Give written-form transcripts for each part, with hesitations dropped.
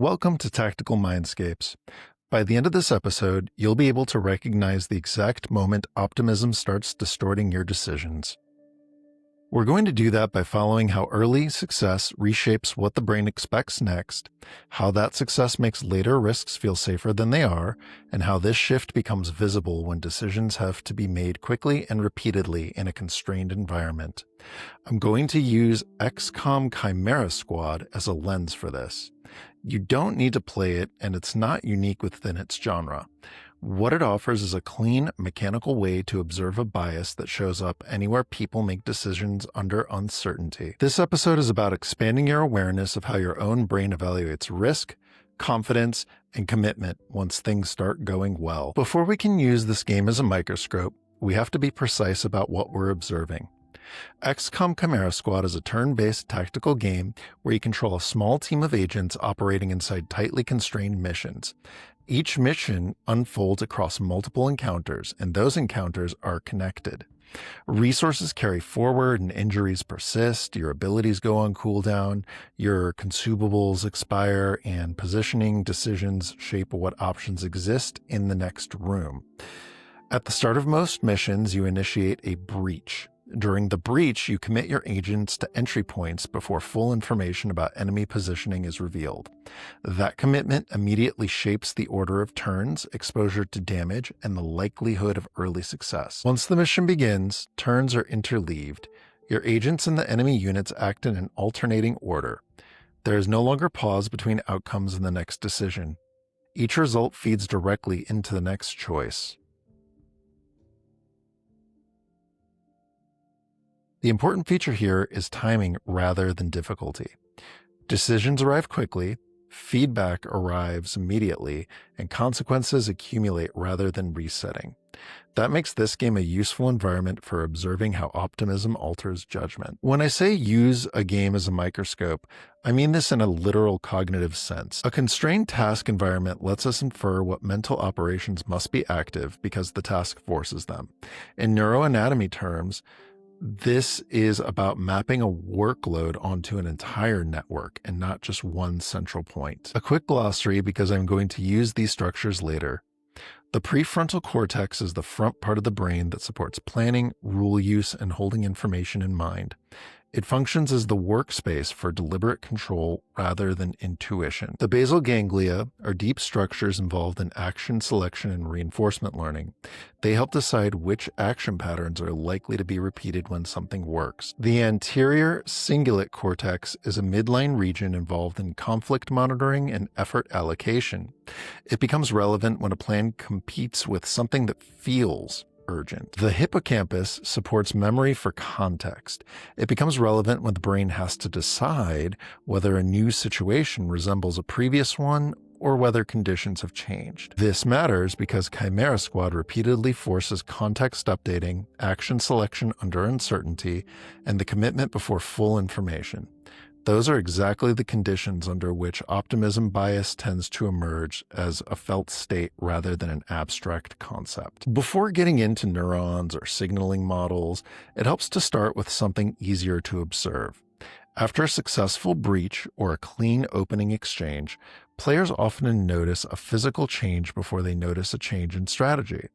Welcome to Tactical Mindscapes. By the end of this episode, you'll be able to recognize the exact moment optimism starts distorting your decisions. We're going to do that by following how early success reshapes what the brain expects next, how that success makes later risks feel safer than they are, and how this shift becomes visible when decisions have to be made quickly and repeatedly in a constrained environment. I'm going to use XCOM Chimera Squad as a lens for this. You don't need to play it, and it's not unique within its genre. What it offers is a clean, mechanical way to observe a bias that shows up anywhere people make decisions under uncertainty. This episode is about expanding your awareness of how your own brain evaluates risk, confidence, and commitment once things start going well. Before we can use this game as a microscope, we have to be precise about what we're observing. XCOM Chimera Squad is a turn-based tactical game where you control a small team of agents operating inside tightly constrained missions. Each mission unfolds across multiple encounters, and those encounters are connected. Resources carry forward and injuries persist, your abilities go on cooldown, your consumables expire, and positioning decisions shape what options exist in the next room. At the start of most missions, you initiate a breach. During the breach, you commit your agents to entry points before full information about enemy positioning is revealed. That commitment immediately shapes the order of turns, exposure to damage, and the likelihood of early success. Once the mission begins, turns are interleaved. Your agents and the enemy units act in an alternating order. There is no longer pause between outcomes and the next decision. Each result feeds directly into the next choice. The important feature here is timing rather than difficulty. Decisions arrive quickly, feedback arrives immediately, and consequences accumulate rather than resetting. That makes this game a useful environment for observing how optimism alters judgment. When I say use a game as a microscope, I mean this in a literal cognitive sense. A constrained task environment lets us infer what mental operations must be active because the task forces them. In neuroanatomy terms, this is about mapping a workload onto an entire network and not just one central point. A quick glossary because I'm going to use these structures later. The prefrontal cortex is the front part of the brain that supports planning, rule use, and holding information in mind. It functions as the workspace for deliberate control rather than intuition. The basal ganglia are deep structures involved in action selection and reinforcement learning. They help decide which action patterns are likely to be repeated when something works. The anterior cingulate cortex is a midline region involved in conflict monitoring and effort allocation. It becomes relevant when a plan competes with something that feels urgent. The hippocampus supports memory for context. It becomes relevant when the brain has to decide whether a new situation resembles a previous one or whether conditions have changed. This matters because Chimera Squad repeatedly forces context updating, action selection under uncertainty, and the commitment before full information. Those are exactly the conditions under which optimism bias tends to emerge as a felt state rather than an abstract concept. Before getting into neurons or signaling models, it helps to start with something easier to observe. After a successful breach or a clean opening exchange, players often notice a physical change before they notice a change in strategy.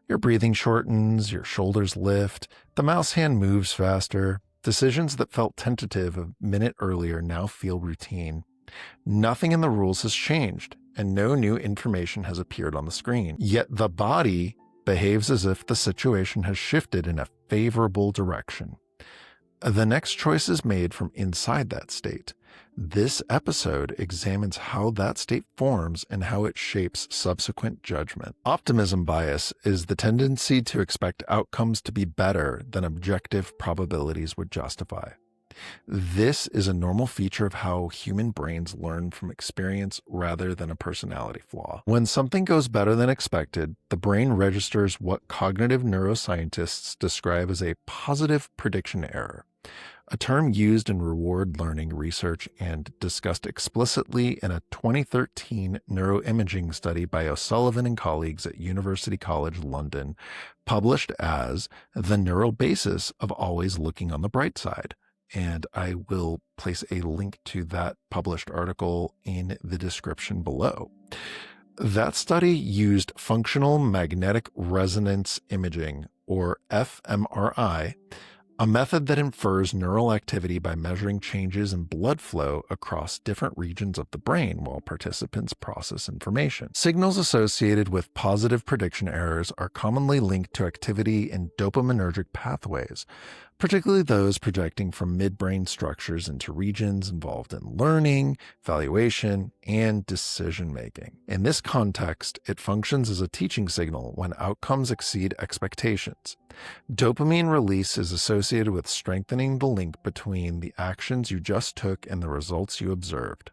Your breathing shortens, your shoulders lift, the mouse hand moves faster. Decisions that felt tentative a minute earlier now feel routine. Nothing in the rules has changed, and no new information has appeared on the screen. Yet the body behaves as if the situation has shifted in a favorable direction. The next choice is made from inside that state. This episode examines how that state forms and how it shapes subsequent judgment. Optimism bias is the tendency to expect outcomes to be better than objective probabilities would justify. This is a normal feature of how human brains learn from experience rather than a personality flaw. When something goes better than expected, the brain registers what cognitive neuroscientists describe as a positive prediction error, a term used in reward learning research and discussed explicitly in a 2013 neuroimaging study by O'Sullivan and colleagues at University College London, published as The Neural Basis of Always Looking on the Bright Side, and I will place a link to that published article in the description below. That study used functional magnetic resonance imaging, or fMRI, a method that infers neural activity by measuring changes in blood flow across different regions of the brain while participants process information. Signals associated with positive prediction errors are commonly linked to activity in dopaminergic pathways, particularly those projecting from midbrain structures into regions involved in learning, evaluation, and decision-making. In this context, it functions as a teaching signal when outcomes exceed expectations. Dopamine release is associated with strengthening the link between the actions you just took and the results you observed.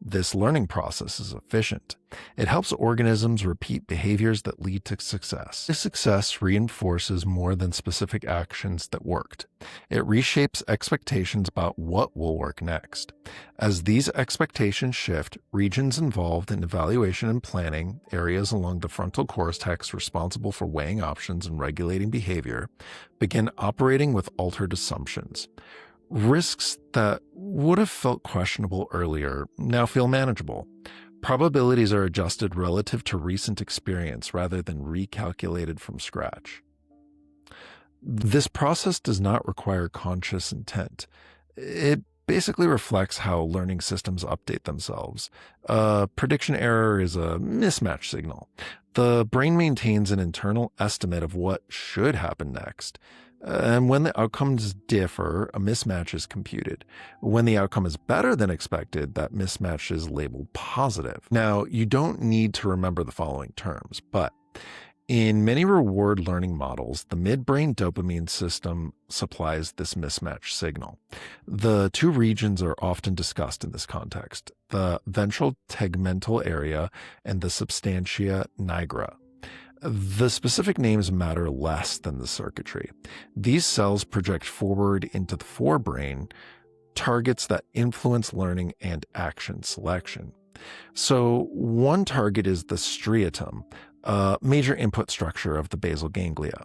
This learning process is efficient. It helps organisms repeat behaviors that lead to success. This success reinforces more than specific actions that worked. It reshapes expectations about what will work next. As these expectations shift, regions involved in evaluation and planning, areas along the frontal cortex responsible for weighing options and regulating behavior, begin operating with altered assumptions. Risks that would have felt questionable earlier now feel manageable. Probabilities are adjusted relative to recent experience rather than recalculated from scratch. This process does not require conscious intent. It basically reflects how learning systems update themselves. A prediction error is a mismatch signal. The brain maintains an internal estimate of what should happen next. And when the outcomes differ, a mismatch is computed. When the outcome is better than expected, that mismatch is labeled positive. Now, you don't need to remember the following terms, but in many reward learning models, the midbrain dopamine system supplies this mismatch signal. The two regions are often discussed in this context, the ventral tegmental area and the substantia nigra. The specific names matter less than the circuitry. These cells project forward into the forebrain, targets that influence learning and action selection. So one target is the striatum, a major input structure of the basal ganglia.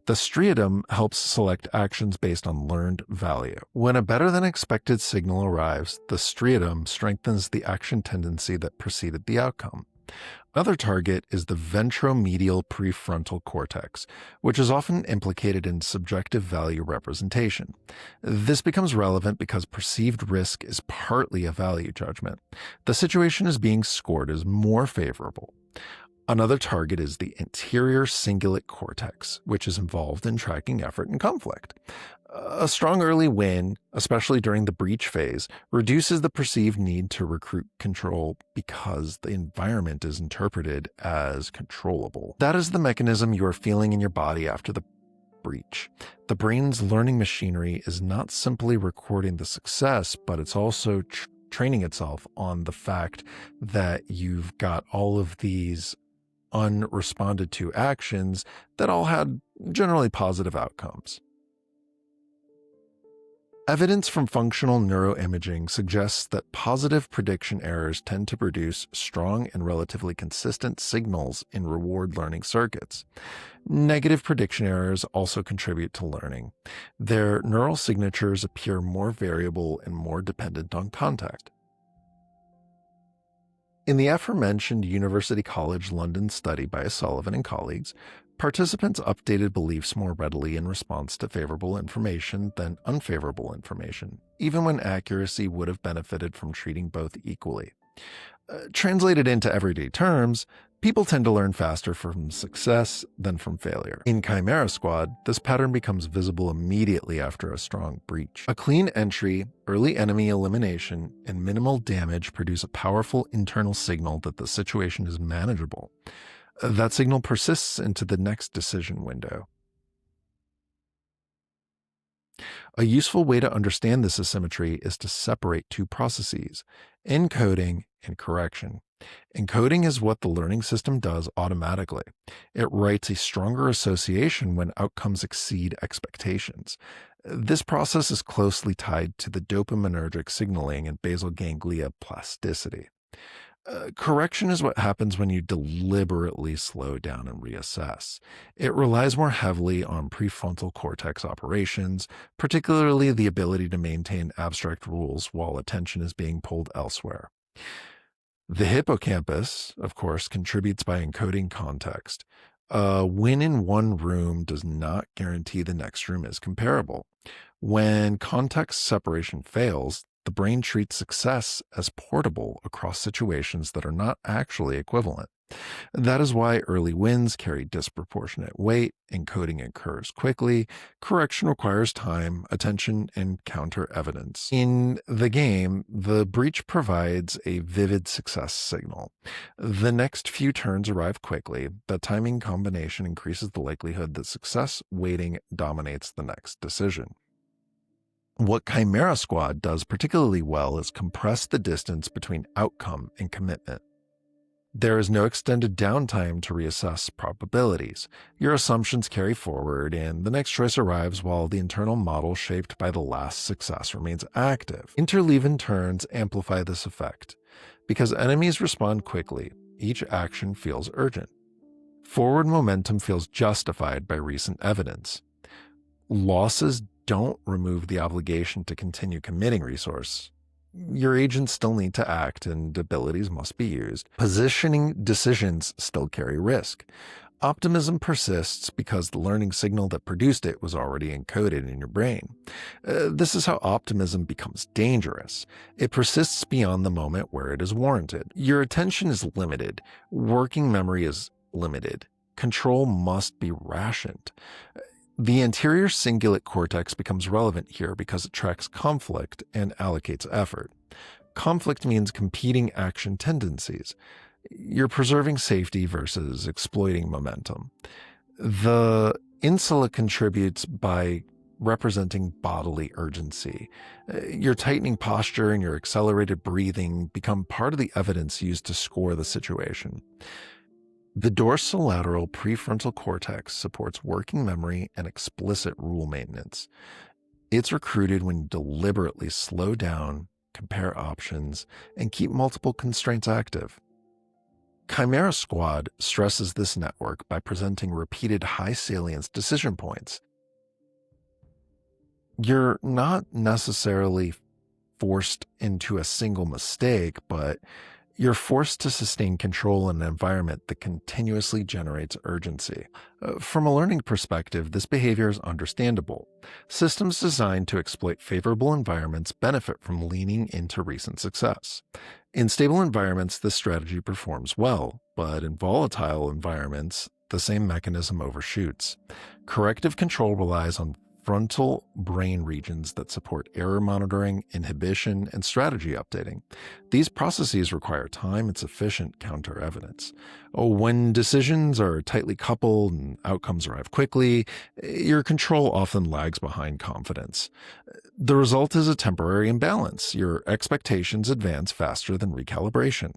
The striatum helps select actions based on learned value. When a better than expected signal arrives, the striatum strengthens the action tendency that preceded the outcome. Another target is the ventromedial prefrontal cortex, which is often implicated in subjective value representation. This becomes relevant because perceived risk is partly a value judgment. The situation is being scored as more favorable. Another target is the anterior cingulate cortex, which is involved in tracking effort and conflict. A strong early win, especially during the breach phase, reduces the perceived need to recruit control because the environment is interpreted as controllable. That is the mechanism you are feeling in your body after the breach. The brain's learning machinery is not simply recording the success, but it's also training itself on the fact that you've got all of these unresponded to actions that all had generally positive outcomes. Evidence from functional neuroimaging suggests that positive prediction errors tend to produce strong and relatively consistent signals in reward learning circuits. Negative prediction errors also contribute to learning. Their neural signatures appear more variable and more dependent on context. In the aforementioned University College London study by Sullivan and colleagues, participants updated beliefs more readily in response to favorable information than unfavorable information, even when accuracy would have benefited from treating both equally. Translated into everyday terms, people tend to learn faster from success than from failure. In Chimera Squad, this pattern becomes visible immediately after a strong breach. A clean entry, early enemy elimination, and minimal damage produce a powerful internal signal that the situation is manageable. That signal persists into the next decision window. A useful way to understand this asymmetry is to separate two processes, encoding and correction. Encoding is what the learning system does automatically. It writes a stronger association when outcomes exceed expectations. This process is closely tied to the dopaminergic signaling and basal ganglia plasticity. Correction is what happens when you deliberately slow down and reassess. It relies more heavily on prefrontal cortex operations, particularly the ability to maintain abstract rules while attention is being pulled elsewhere. The hippocampus, of course, contributes by encoding context. A win in one room does not guarantee the next room is comparable. When context separation fails, the brain treats success as portable across situations that are not actually equivalent. That is why early wins carry disproportionate weight, encoding occurs quickly, correction requires time, attention, and counter evidence. In the game, the breach provides a vivid success signal. The next few turns arrive quickly. The timing combination increases the likelihood that success weighting dominates the next decision. What Chimera Squad does particularly well is compress the distance between outcome and commitment. There is no extended downtime to reassess probabilities. Your assumptions carry forward, and the next choice arrives while the internal model shaped by the last success remains active. Interleaven turns amplify this effect. Because enemies respond quickly, each action feels urgent. Forward momentum feels justified by recent evidence. Losses don't remove the obligation to continue committing resource. Your agents still need to act and abilities must be used. Positioning decisions still carry risk. Optimism persists because the learning signal that produced it was already encoded in your brain. This is how optimism becomes dangerous. It persists beyond the moment where it is warranted. Your attention is limited. Working memory is limited. Control must be rationed. The anterior cingulate cortex becomes relevant here because it tracks conflict and allocates effort. Conflict means competing action tendencies. You're preserving safety versus exploiting momentum. The insula contributes by representing bodily urgency. Your tightening posture and your accelerated breathing become part of the evidence used to score the situation. The dorsolateral prefrontal cortex supports working memory and explicit rule maintenance. It's recruited when you deliberately slow down, compare options, and keep multiple constraints active. Chimera Squad stresses this network by presenting repeated high salience decision points. You're not necessarily forced into a single mistake, but you're forced to sustain control in an environment that continuously generates urgency. From a learning perspective, this behavior is understandable. Systems designed to exploit favorable environments benefit from leaning into recent success. In stable environments, this strategy performs well, but in volatile environments, the same mechanism overshoots. Corrective control relies on frontal brain regions that support error monitoring, inhibition, and strategy updating. These processes require time and sufficient counter evidence. When decisions are tightly coupled and outcomes arrive quickly, your control often lags behind confidence. The result is a temporary imbalance. Your expectations advance faster than recalibration.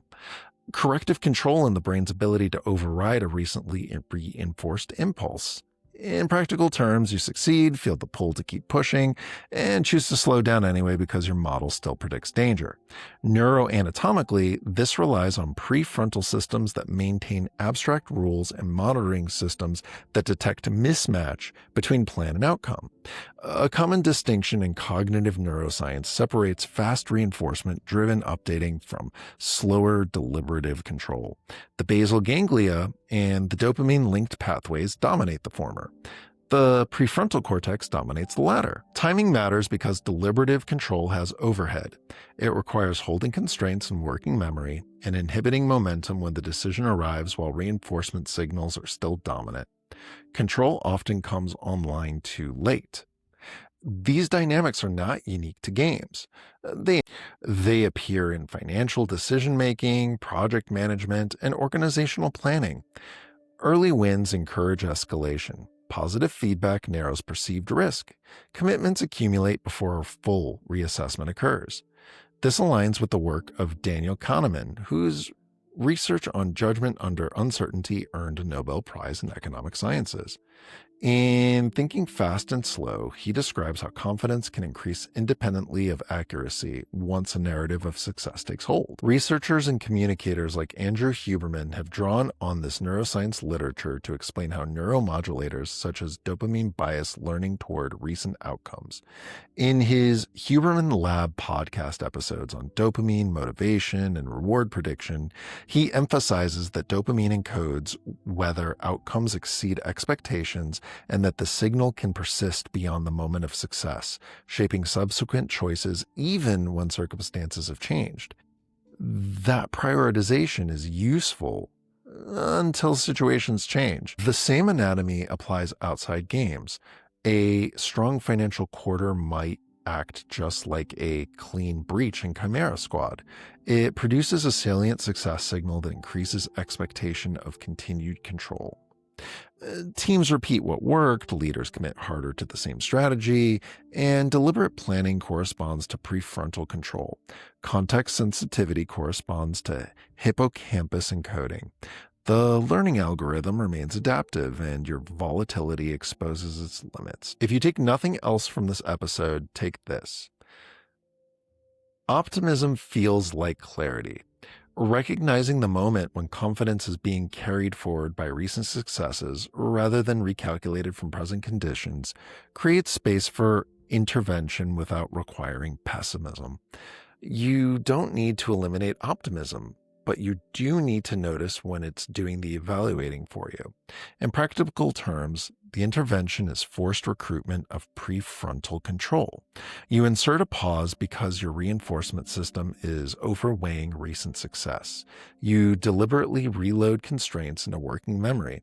Corrective control in the brain's ability to override a recently reinforced impulse. In practical terms, you succeed, feel the pull to keep pushing, and choose to slow down anyway because your model still predicts danger. Neuroanatomically, this relies on prefrontal systems that maintain abstract rules and monitoring systems that detect mismatch between plan and outcome. A common distinction in cognitive neuroscience separates fast reinforcement-driven updating from slower deliberative control. The basal ganglia and the dopamine-linked pathways dominate the former. The prefrontal cortex dominates the latter. Timing matters because deliberative control has overhead. It requires holding constraints and working memory and inhibiting momentum when the decision arrives while reinforcement signals are still dominant. Control often comes online too late. These dynamics are not unique to games. They appear in financial decision-making, project management, and organizational planning. Early wins encourage escalation. Positive feedback narrows perceived risk. Commitments accumulate before a full reassessment occurs. This aligns with the work of Daniel Kahneman, whose research on judgment under uncertainty earned a Nobel Prize in Economic Sciences. In Thinking Fast and Slow, he describes how confidence can increase independently of accuracy once a narrative of success takes hold. Researchers and communicators like Andrew Huberman have drawn on this neuroscience literature to explain how neuromodulators such as dopamine bias learning toward recent outcomes. In his Huberman Lab podcast episodes on dopamine, motivation, and reward prediction, he emphasizes that dopamine encodes whether outcomes exceed expectations and that the signal can persist beyond the moment of success, shaping subsequent choices even when circumstances have changed. That prioritization is useful until situations change. The same anatomy applies outside games. A strong financial quarter might act just like a clean breach in Chimera Squad. It produces a salient success signal that increases expectation of continued control. Teams repeat what worked, leaders commit harder to the same strategy, and deliberate planning corresponds to prefrontal control. Context sensitivity corresponds to hippocampus encoding. The learning algorithm remains adaptive, and your volatility exposes its limits. If you take nothing else from this episode, take this. Optimism feels like clarity. Recognizing the moment when confidence is being carried forward by recent successes rather than recalculated from present conditions creates space for intervention without requiring pessimism. You don't need to eliminate optimism, but you do need to notice when it's doing the evaluating for you. In practical terms, the intervention is forced recruitment of prefrontal control. You insert a pause because your reinforcement system is overweighing recent success. You deliberately reload constraints into working memory.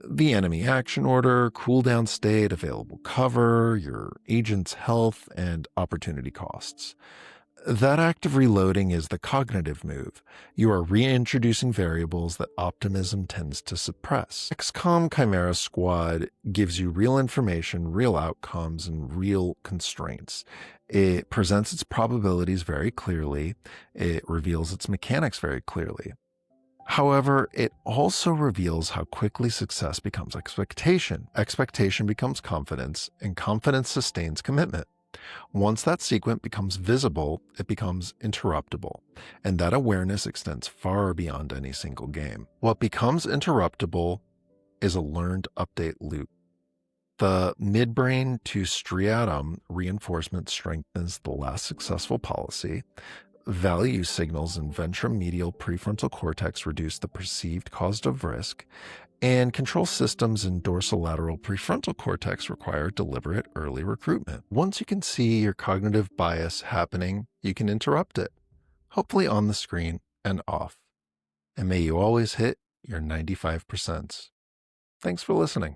The enemy action order, cooldown state, available cover, your agent's health, and opportunity costs. That act of reloading is the cognitive move. You are reintroducing variables that optimism tends to suppress. XCOM Chimera Squad gives you real information, real outcomes, and real constraints. It presents its probabilities very clearly. It reveals its mechanics very clearly. However, it also reveals how quickly success becomes expectation. Expectation becomes confidence, and confidence sustains commitment. Once that sequence becomes visible, it becomes interruptible, and that awareness extends far beyond any single game. What becomes interruptible is a learned update loop. The midbrain to striatum reinforcement strengthens the last successful policy. Value signals in ventromedial prefrontal cortex reduce the perceived cost of risk, and control systems in dorsolateral prefrontal cortex require deliberate early recruitment. Once you can see your cognitive bias happening, you can interrupt it, hopefully on the screen and off. And may you always hit your 95%. Thanks for listening.